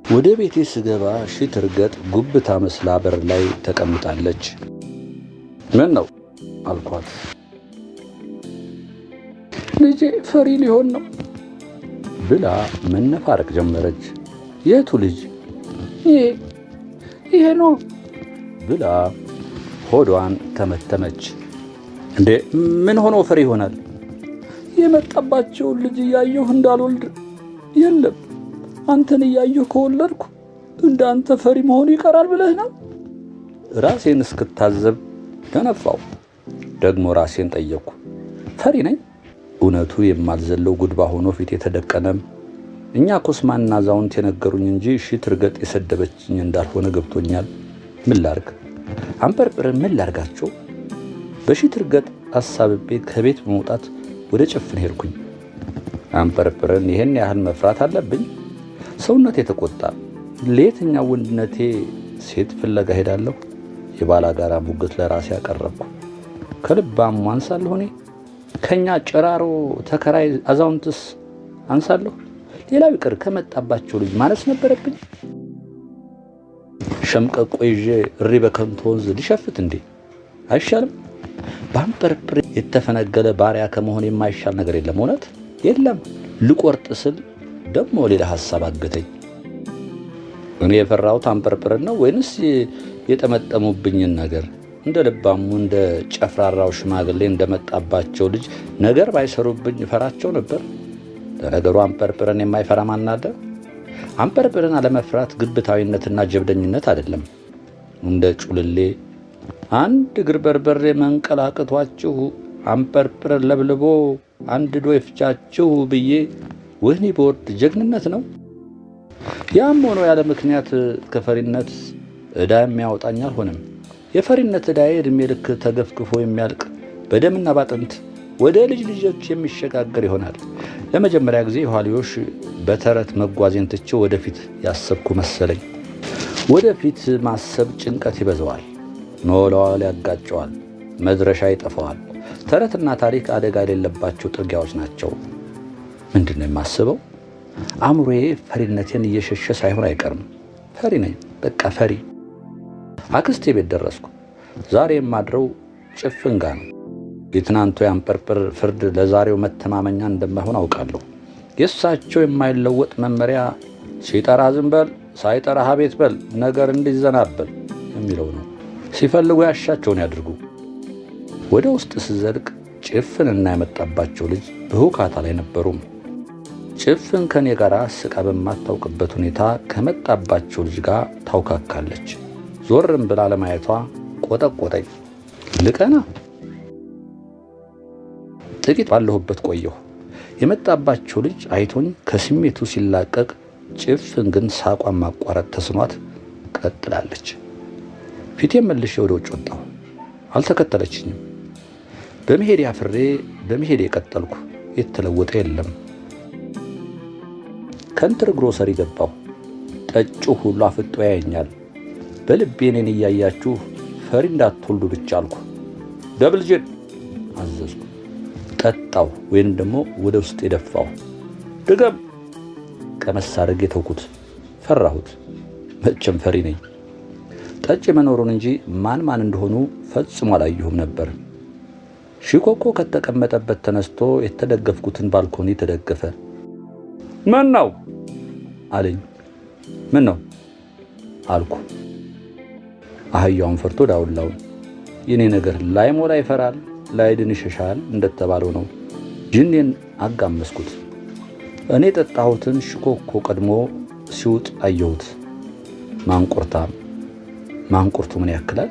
ወደ ቤቴ ስገባ ሽትርገጥ ጉብታ መስላ በር ላይ ተቀምጣለች። ምን ነው አልኳት። ልጄ ፈሪ ሊሆን ነው ብላ መነፋረቅ ጀመረች። የቱ ልጅ? ይሄ ነው ብላ ሆዷን ተመተመች። እንዴ ምን ሆኖ ፈሪ ይሆናል? የመጣባቸውን ልጅ እያየሁ እንዳልወልድ የለም አንተን እያየሁ ከወለድኩ እንዳንተ ፈሪ መሆኑ ይቀራል ብለህ ነው? ራሴን እስክታዘብ ተነፋው። ደግሞ ራሴን ጠየቅኩ። ፈሪ ነኝ? እውነቱ የማልዘለው ጉድባ ሆኖ ፊት የተደቀነም። እኛ ኮስማና ዛውንት የነገሩኝ እንጂ ሽትርገጥ የሰደበችኝ እንዳልሆነ ገብቶኛል። ምን ላርግ? አንበርብር ምን ላርጋቸው? በሽትርገጥ አሳብቤ ከቤት በመውጣት ወደ ጭፍን ሄድኩኝ። አንበርብርን ይሄን ያህል መፍራት አለብኝ? ሰውነቴ ተቆጣ። ለየትኛው ወንድነቴ ሴት ፍለጋ ሄዳለሁ? የባላጋራ ሙግት ለራሴ ያቀረብኩ። ከልባም አንሳለሁ እኔ? ከኛ ጭራሮ ተከራይ አዛውንትስ አንሳለሁ? ሌላው ይቅር ከመጣባቸው ልጅ ማነስ ነበረብኝ? ሸምቀቆ ይዤ እሪ በከንቱ ወንዝ ልሸፍት እንዴ? አይሻልም? በአንበርብር የተፈነገለ ባሪያ ከመሆን የማይሻል ነገር የለም። እውነት የለም። ልቆርጥ ስል ደግሞ ሌላ ሐሳብ አገተኝ። እኔ የፈራሁት አንበርብርን ነው ወይንስ የጠመጠሙብኝን ነገር? እንደ ልባሙ እንደ ጨፍራራው ሽማግሌ እንደመጣባቸው ልጅ ነገር ባይሰሩብኝ ፈራቸው ነበር። ለነገሩ አንበርብርን የማይፈራ ማን አለ? አንበርብርን አለመፍራት ግብታዊነትና ጀብደኝነት አይደለም። እንደ ጩልሌ አንድ እግር በርበሬ መንቀላቅቷችሁ አንበርብርን ለብልቦ አንድዶ ይፍጫችሁ ብዬ ወህኒ በወርድ ጀግንነት ነው። ያም ሆኖ ያለ ምክንያት ከፈሪነት ዕዳ የሚያወጣኝ አልሆነም። የፈሪነት ዕዳዬ ዕድሜ ልክ ተገፍግፎ የሚያልቅ በደምና ባጥንት ወደ ልጅ ልጆች የሚሸጋገር ይሆናል። ለመጀመሪያ ጊዜ የኋልዮሽ በተረት መጓዜን ትቼ ወደፊት ያሰብኩ መሰለኝ። ወደፊት ማሰብ ጭንቀት ይበዛዋል፣ መወላወል ያጋጨዋል፣ መድረሻ ይጠፋዋል። ተረትና ታሪክ አደጋ የሌለባቸው ጥርጊያዎች ናቸው። ምንድን ነው የማስበው? አእምሮዬ ፈሪነቴን እየሸሸ ሳይሆን አይቀርም። ፈሪ ነኝ፣ በቃ ፈሪ። አክስቴ ቤት ደረስኩ። ዛሬ የማድረው ጭፍን ጋ ነው። የትናንቱ የአንበርብር ፍርድ ለዛሬው መተማመኛ እንደማይሆን አውቃለሁ። የእሳቸው የማይለወጥ መመሪያ ሲጠራ ዝም በል፣ ሳይጠራ ሀቤት በል፣ ነገር እንዲዘናበል የሚለው ነው። ሲፈልጉ ያሻቸውን ያድርጉ። ወደ ውስጥ ስዘልቅ ጭፍንና የመጣባቸው ልጅ በሁካታ ላይ ነበሩም። ጭፍን ከኔ ጋር ስቃ በማታውቅበት ሁኔታ ከመጣባቸው ልጅ ጋር ታውካካለች። ዞርም ብላ ለማየቷ ቆጠቆጠኝ። ልቀና ጥቂት ባለሁበት ቆየሁ። የመጣባቸው ልጅ አይቶኝ ከስሜቱ ሲላቀቅ፣ ጭፍን ግን ሳቋን ማቋረጥ ተስኗት ቀጥላለች። ፊቴን መልሼ ወደ ውጭ ወጣሁ። አልተከተለችኝም። በመሄድ ያፍሬ በመሄድ የቀጠልኩ። የተለወጠ የለም። ከንትር ግሮሰሪ ገባሁ። ጠጩ ሁሉ አፍጦ ያየኛል። በልቤ እኔን እያያችሁ ፈሪ እንዳትወልዱ ብቻ አልኩ። ደብል ጅን አዘዝኩ። ጠጣሁ ወይም ደግሞ ወደ ውስጥ የደፋሁ። ድገም ቀመስ አድርጌ ተውኩት። ፈራሁት። መቼም ፈሪ ነኝ። ጠጭ መኖሩን እንጂ ማን እንደሆኑ ፈጽሞ አላየሁም ነበር። ሺኮኮ ከተቀመጠበት ተነስቶ የተደገፍኩትን ባልኮኒ ተደገፈ። ምን ነው አለኝ። ምን ነው አልኩ። አህያውን ፈርቶ ዳውላውን። የኔ ነገር ላይ ሞላ ይፈራል፣ ላይ ድን ይሸሻል እንደተባለው ነው። ጅኔን አጋመስኩት። እኔ ጠጣሁትን ሺኮኮ ቀድሞ ሲውጥ አየሁት። ማንቁርቱ ምን ያክላል?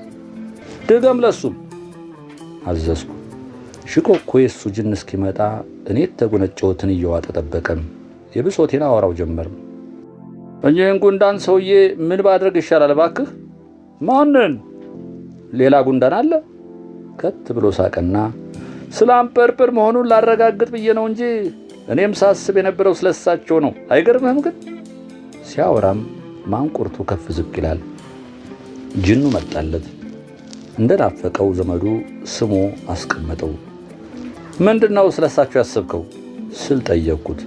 ድገም ለሱም አዘዝኩ። ሺኮኮ የሱ ጅን እስኪመጣ እኔ የተጎነጨሁትን እየዋጠ ጠበቀም። የብሶቴን አወራው ጀመር። እኚህን ጉንዳን ሰውዬ ምን ባድረግ ይሻላል እባክህ? ማንን? ሌላ ጉንዳን አለ? ከት ብሎ ሳቀና ስለ አንበርብር መሆኑን ላረጋግጥ ብዬ ነው እንጂ እኔም ሳስብ የነበረው ስለሳቸው ነው። አይገርምህም ግን? ሲያወራም ማንቁርቱ ከፍ ዝቅ ይላል። ጅኑ መጣለት። እንደናፈቀው ዘመዱ ስሞ አስቀመጠው። ምንድነው ስለሳቸው ያሰብከው ስል ጠየቅኩት።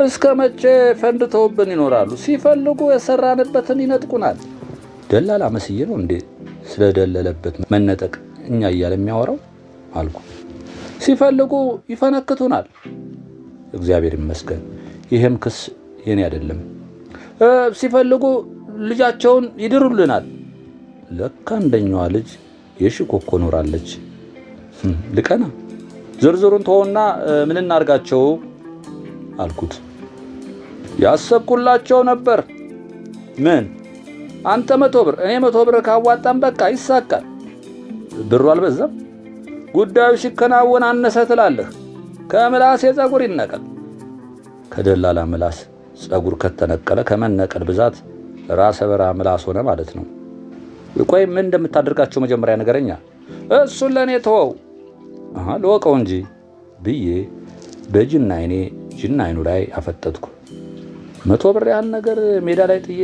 እስከ መቼ ፈንድተውብን ይኖራሉ? ሲፈልጉ የሰራንበትን ይነጥቁናል። ደላላ መስዬ ነው እንዴ ስለደለለበት መነጠቅ እኛ እያለ የሚያወራው አልኩ። ሲፈልጉ ይፈነክቱናል። እግዚአብሔር ይመስገን ይህም ክስ የኔ አይደለም። ሲፈልጉ ልጃቸውን ይድሩልናል። ለካ አንደኛዋ ልጅ የሽኮኮ ኖራለች። ልቀና ዝርዝሩን ተወውና ምን እናርጋቸው አልኩት። ያሰብኩላቸው ነበር። ምን? አንተ 100 ብር እኔ 100 ብር ካዋጣን በቃ ይሳካል። ብሩ አልበዛም? ጉዳዩ ሲከናወን አነሰ ትላለህ። ከምላስ የፀጉር ይነቀል። ከደላላ ምላስ ፀጉር ከተነቀለ ከመነቀል ብዛት ራሰ በራ ምላስ ሆነ ማለት ነው። ቆይ ምን እንደምታደርጋቸው መጀመሪያ ነገረኛ። እሱን ለእኔ ተወው። ልወቀው እንጂ ብዬ በጅና አይኔ ጅና አይኑ ላይ አፈጠጥኩ። 100 ብር ያህል ነገር ሜዳ ላይ ጥዬ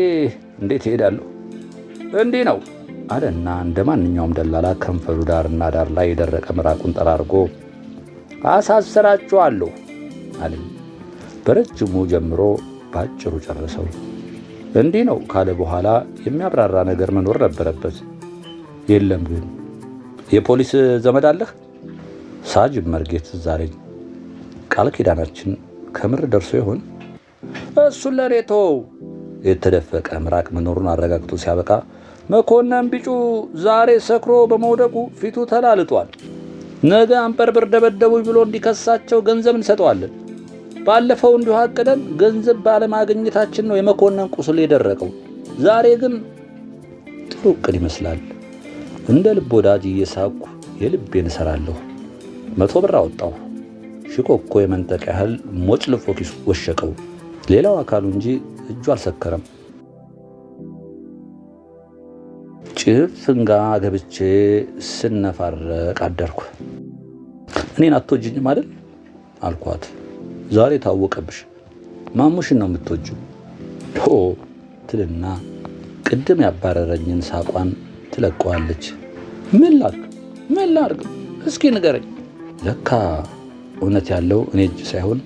እንዴት እሄዳለሁ? እንዲህ ነው አለና እንደ ማንኛውም ደላላ ከንፈሩ ዳርና ዳር ላይ የደረቀ ምራቁን ጠራርጎ አሳስራችኋለሁ አለኝ። በረጅሙ ጀምሮ ባጭሩ ጨረሰው። እንዲህ ነው ካለ በኋላ የሚያብራራ ነገር መኖር ነበረበት። የለም ግን የፖሊስ ዘመድ አለህ? ሳጅን መርጌት ዛሬኝ ቃል ኪዳናችን ከምር ደርሶ ይሆን? እሱን ለኔ ተወው። የተደፈቀ ምራቅ መኖሩን አረጋግጦ ሲያበቃ መኮንን ቢጩ ዛሬ ሰክሮ በመውደቁ ፊቱ ተላልጧል። ነገ አንበርብር ደበደቡኝ ብሎ እንዲከሳቸው ገንዘብ እንሰጠዋለን። ባለፈው እንዲሁ አቅደን ገንዘብ ባለማግኘታችን ነው የመኮንን ቁስል የደረቀው። ዛሬ ግን ጥሩ ዕቅድ ይመስላል። እንደ ልብ ወዳጅ እየሳኩ የልቤን እሰራለሁ። 100 ብር አወጣሁ። ሽኮኮ የመንጠቅ ያህል ሞጭልፎ ኪሱ ወሸቀው። ሌላው አካሉ እንጂ እጁ አልሰከረም። ጭፍን ጋ ገብቼ ስነፋረቅ አደርኩ። እኔን አትወጂኝም አይደል አልኳት። ዛሬ ታወቀብሽ። ማሙሽን ነው የምትወጂው ትልና ቅድም ያባረረኝን ሳቋን ትለቀዋለች። ምን ላድርግ እስኪ ንገረኝ። ለካ እውነት ያለው እኔ እጅ ሳይሆን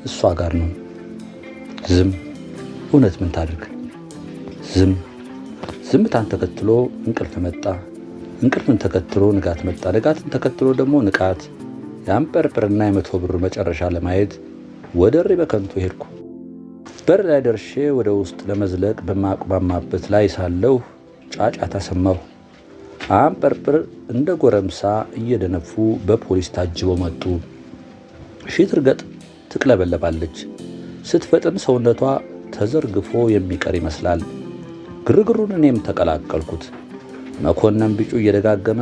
እሷ ጋር ነው። ዝም እውነት ምን ታድርግ? ዝምታን ተከትሎ እንቅልፍ መጣ። እንቅልፍን ተከትሎ ንጋት መጣ። ንጋትን ተከትሎ ደግሞ ንቃት። የአንበርብርና የ100 ብር መጨረሻ ለማየት ወደ እሪ በከንቱ ሄድኩ። በር ላይ ደርሼ ወደ ውስጥ ለመዝለቅ በማቅማማበት ላይ ሳለሁ ጫጫታ ሰማሁ። አንበርብር እንደ ጎረምሳ እየደነፉ በፖሊስ ታጅበው መጡ። ሺትርገጥ ትቅለበለባለች። ስትፈጥን ሰውነቷ ተዘርግፎ የሚቀር ይመስላል። ግርግሩን እኔም ተቀላቀልኩት። መኮንን ቢጩ እየደጋገመ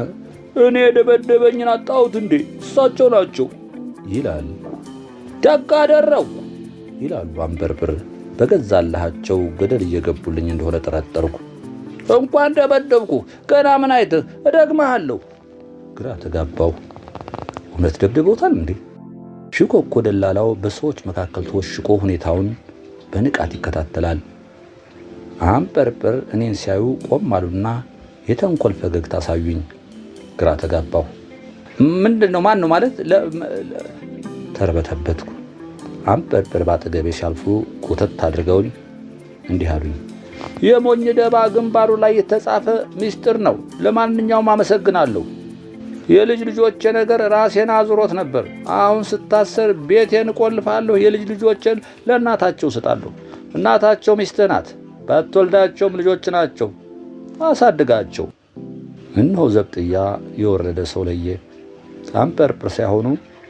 እኔ የደበደበኝን አጣሁት እንዴ? እሳቸው ናቸው ይላል። ደግ አደረግኩ ይላሉ አንበርብር። በገዛላቸው ገደል እየገቡልኝ እንደሆነ ጠረጠርኩ። እንኳን ደበደብኩ ገና ምን አይተህ እደግመሃለሁ። ግራ ተጋባው። እውነት ደብድበውታል እንዴ? ሽኮኮ ደላላው በሰዎች መካከል ተወሽቆ ሁኔታውን በንቃት ይከታተላል። አንበርብር እኔን ሲያዩ ቆም አሉና የተንኮል ፈገግታ አሳዩኝ። ግራ ተጋባው። ምንድነው? ማን ነው ማለት? ተርበተበትኩ። አንበርብር ባጠገቤ ሲያልፉ ኮተት አድርገውኝ እንዲህ አሉኝ። የሞኝ ደባ ግንባሩ ላይ የተጻፈ ሚስጥር ነው። ለማንኛውም አመሰግናለሁ። የልጅ ልጆቼ ነገር ራሴን አዙሮት ነበር። አሁን ስታሰር ቤቴን እቆልፋለሁ። የልጅ ልጆቼን ለእናታቸው ስጣለሁ። እናታቸው ሚስትህ ናት። ባትወልዳቸውም ልጆች ናቸው። አሳድጋቸው። እነሆ ዘብጥያ የወረደ ሰው ለየ። አንበርብር ሳይሆኑ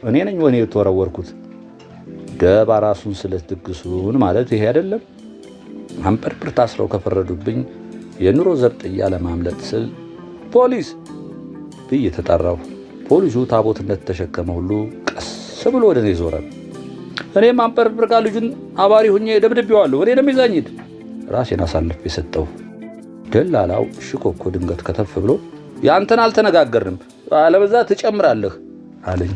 እኔ ነኝ ወኔ የተወረወርኩት። ደባ ራሱን ስለት ድግሱን ማለት ይሄ አይደለም። አንበርብር ታስረው ከፈረዱብኝ የኑሮ ዘብጥያ ለማምለጥ ስል ፖሊስ ብዬ ተጣራሁ። ፖሊሱ ታቦትነት ተሸከመ ሁሉ ቀስ ብሎ ወደ እኔ ዞረ። እኔም አንበርብር ጋር ልጁን አባሪ ሁኜ ደብድቤዋለሁ። እኔ ነው የሚዛኝድ ራሴን አሳልፌ የሰጠው። ደላላው ሽኮኮ ድንገት ከተፍ ብሎ ያንተን አልተነጋገርንም አለበዛ ትጨምራለህ አለኝ።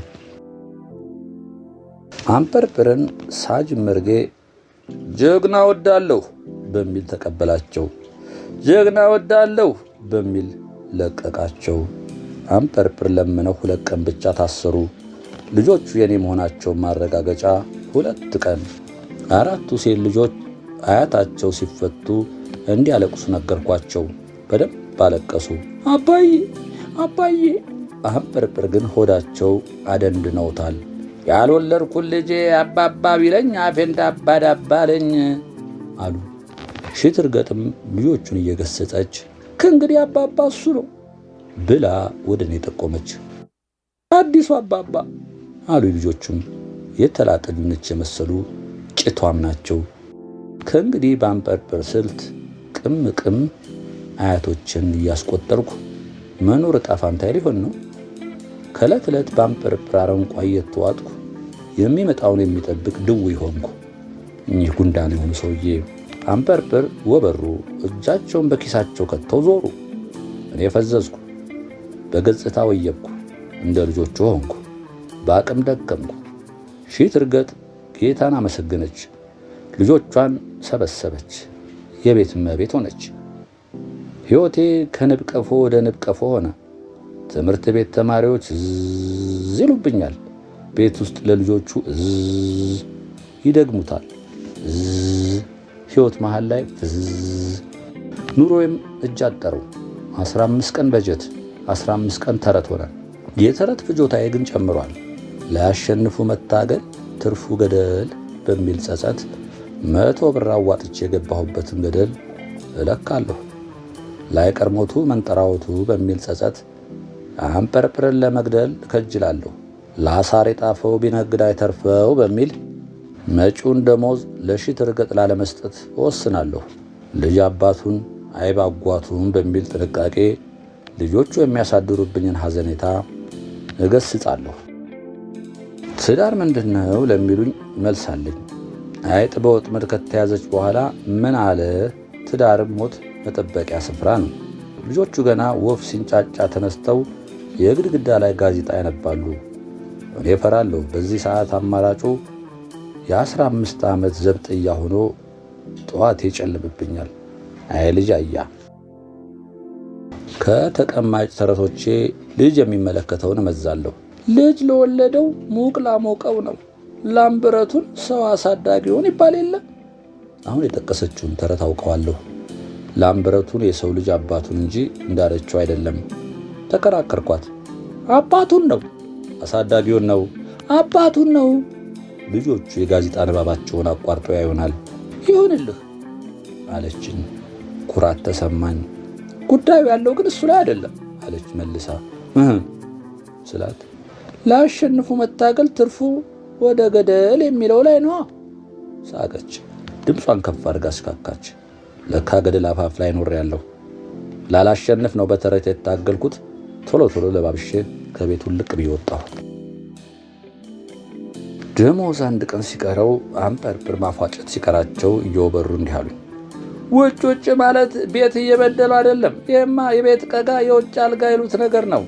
አንበርብርን ሳጅን መርጌ ጀግና ወዳለሁ በሚል ተቀበላቸው። ጀግና ወዳለሁ በሚል ለቀቃቸው። አንበርብር ለምነው 2 ቀን ብቻ ታሰሩ። ልጆቹ የኔ መሆናቸውን ማረጋገጫ 2 ቀን 4ቱ ሴት ልጆች አያታቸው ሲፈቱ እንዲያለቅሱ ነገርኳቸው። በደንብ አለቀሱ። አባዬ አባዬ። አንበርብር ግን ሆዳቸው አደንድነውታል። ያልወለድኩት ልጄ አባባ ቢለኝ አፌ እንዳባዳባ አለኝ አሉ። ሽትርገጥም ልጆቹን እየገሰጸች ከእንግዲህ አባባ እሱ ነው ብላ ወደ እኔ ጠቆመች። አዲሱ አባባ አሉ ልጆቹም የተላጠ ድንች የመሰሉ ጭቷም ናቸው። ከእንግዲህ በአንበርብር ስልት ቅም አያቶችን እያስቆጠርኩ መኖር ዕጣ ፈንታዬ ሊሆን ነው። ከዕለት ዕለት በአንበርብር አረንቋ እየተዋጥኩ የሚመጣውን የሚጠብቅ ድውይ ሆንኩ። እኚህ ጉንዳን የሆኑ ሰውዬ አንበርብር ወበሩ እጃቸውን በኪሳቸው ከተው ዞሩ። እኔ ፈዘዝኩ፣ በገጽታ ወየብኩ፣ እንደ ልጆቹ ሆንኩ፣ በአቅም ደከምኩ። ሽትርገጥ ጌታን አመሰገነች፣ ልጆቿን ሰበሰበች፣ የቤት እመቤት ሆነች። ሕይወቴ ከንብ ቀፎ ወደ ንብ ቀፎ ሆነ። ትምህርት ቤት ተማሪዎች ዝዝ ይሉብኛል። ቤት ውስጥ ለልጆቹ ይደግሙታል። ሕይወት መሃል ላይ ኑሮዬም እጅ አጠሩ። 15 ቀን በጀት 15 ቀን ተረት ሆነ። የተረት ፍጆታዬ ግን ጨምሯል። ላያሸንፉ መታገል ትርፉ ገደል በሚል ጸጸት 100 ብር አዋጥቼ የገባሁበትን ገደል እለካለሁ። ላይቀርሞቱ መንጠራወቱ በሚል ጸጸት አንበርብርን ለመግደል እከጅላለሁ። ለአሳር የጣፈው ቢነግድ አይተርፈው በሚል መጪውን ደሞዝ ለሽትርገጥ ላለመስጠት እወስናለሁ። ልጅ አባቱን አይብ አጓቱን በሚል ጥንቃቄ ልጆቹ የሚያሳድሩብኝን ሐዘኔታ እገስጻለሁ። ትዳር ምንድን ነው ለሚሉኝ መልስ አለኝ። አይጥ በወጥመድ ከተያዘች በኋላ ምን አለ ትዳርም ሞት መጠበቂያ ስፍራ ነው። ልጆቹ ገና ወፍ ሲንጫጫ ተነስተው የግድግዳ ላይ ጋዜጣ ያነባሉ። እኔ እፈራለሁ። በዚህ ሰዓት አማራጩ የ15 ዓመት ዘብጥያ ሆኖ ጠዋት ይጨልምብኛል። አይ ልጅ አያ ከተቀማጭ ተረቶቼ ልጅ የሚመለከተውን እመዛለሁ። ልጅ ለወለደው ሙቅ ላሞቀው ነው፣ ላምብረቱን ሰው አሳዳጊውን ይባል የለ። አሁን የጠቀሰችውን ተረት አውቀዋለሁ። ላምብረቱን የሰው ልጅ አባቱን እንጂ እንዳለችው አይደለም። ተከራከርኳት። አባቱን ነው። አሳዳጊውን ነው። አባቱን ነው። ልጆቹ የጋዜጣ ንባባቸውን አቋርጠው ያዩናል። ይሁንልህ አለችኝ። ኩራት ተሰማኝ። ጉዳዩ ያለው ግን እሱ ላይ አይደለም አለች መልሳ ስላት፣ ላሸንፉ መታገል ትርፉ ወደ ገደል የሚለው ላይ ነው። ሳቀች። ድምጿን ከፍ አድርጋ አስካካች። ለካ ገደል አፋፍ ላይ ኖሬያለሁ። ላላሸንፍ ነው በተረት የታገልኩት። ቶሎ ቶሎ ለባብሼ ከቤቱ ልቅ ብዬ ወጣሁ። ደሞዝ 1 ቀን ሲቀረው አንበርብር ማፏጨት ሲቀራቸው እየወበሩ እንዲህ አሉኝ። ውጭ ማለት ቤት እየበደሉ አይደለም። ይህማ የቤት ቀጋ የውጭ አልጋ ይሉት ነገር ነው።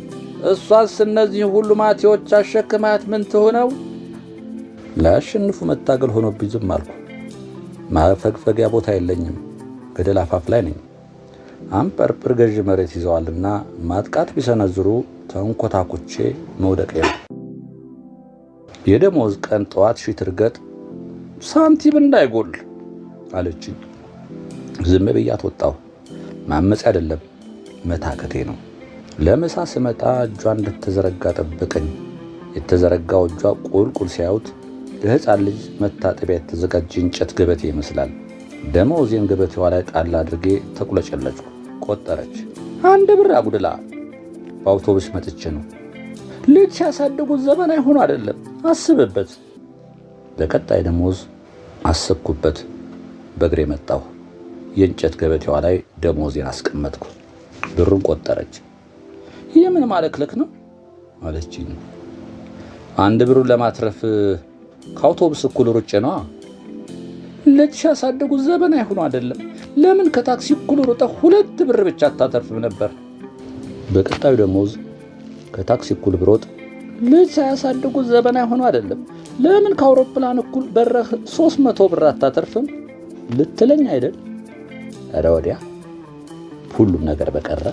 እሷስ እነዚህ ሁሉ ማቴዎች አሸክማት ምን ትሆነው? ላያሸንፉ መታገል ሆኖብኝ ዝም አልኩ። ማፈግፈጊያ ቦታ የለኝም። ገደል አፋፍ ላይ ነኝ። አንበርብር ገዥ መሬት ይዘዋልና ማጥቃት ቢሰነዝሩ ተንኮታኩቼ መውደቄ ነው። የደሞዝ ቀን ጠዋት ሽትርገጥ ሳንቲም እንዳይጎል አለችኝ። ዝም ብያት ወጣሁ። ማመጽ አይደለም መታከቴ ነው። ለምሳ ስመጣ እጇ እንደተዘረጋ ጠበቀኝ። የተዘረጋው እጇ ቁልቁል ሲያዩት ለሕፃን ልጅ መታጠቢያ የተዘጋጀ እንጨት ገበቴ ይመስላል። ደሞዜን ገበቴዋ ላይ ጣል አድርጌ ተቁለጨለጭኩ። ቆጠረች። 1 ብር አጉድላ። በአውቶቡስ መጥቼ ነው። ልጅ ሲያሳድጉት ዘመን አይሆኑ አይደለም። አስብበት። በቀጣይ ደሞዝ አሰብኩበት። በእግሬ መጣሁ። የእንጨት ገበቴዋ ላይ ደሞዜን አስቀመጥኩ። ብሩን ቆጠረች። የምን ማለክለክ ነው አለችኝ። 1 ብሩን ለማትረፍ ከአውቶቡስ እኩል ሩጬ ነዋ። ልጅ ሲያሳድጉት ዘመን አይሆኑ አይደለም። ለምን ከታክሲ እኩል ሩጠህ 2 ብር ብቻ አታተርፍም ነበር? በቀጣዩ ደሞዝ ከታክሲ እኩል ብሮጥ ልጅ ሳያሳድጉት ዘመን አይሆኑ አይደለም። ለምን ከአውሮፕላን እኩል በረህ 300 ብር አታተርፍም ልትለኝ አይደል? ኧረ ወዲያ ሁሉም ነገር በቀረ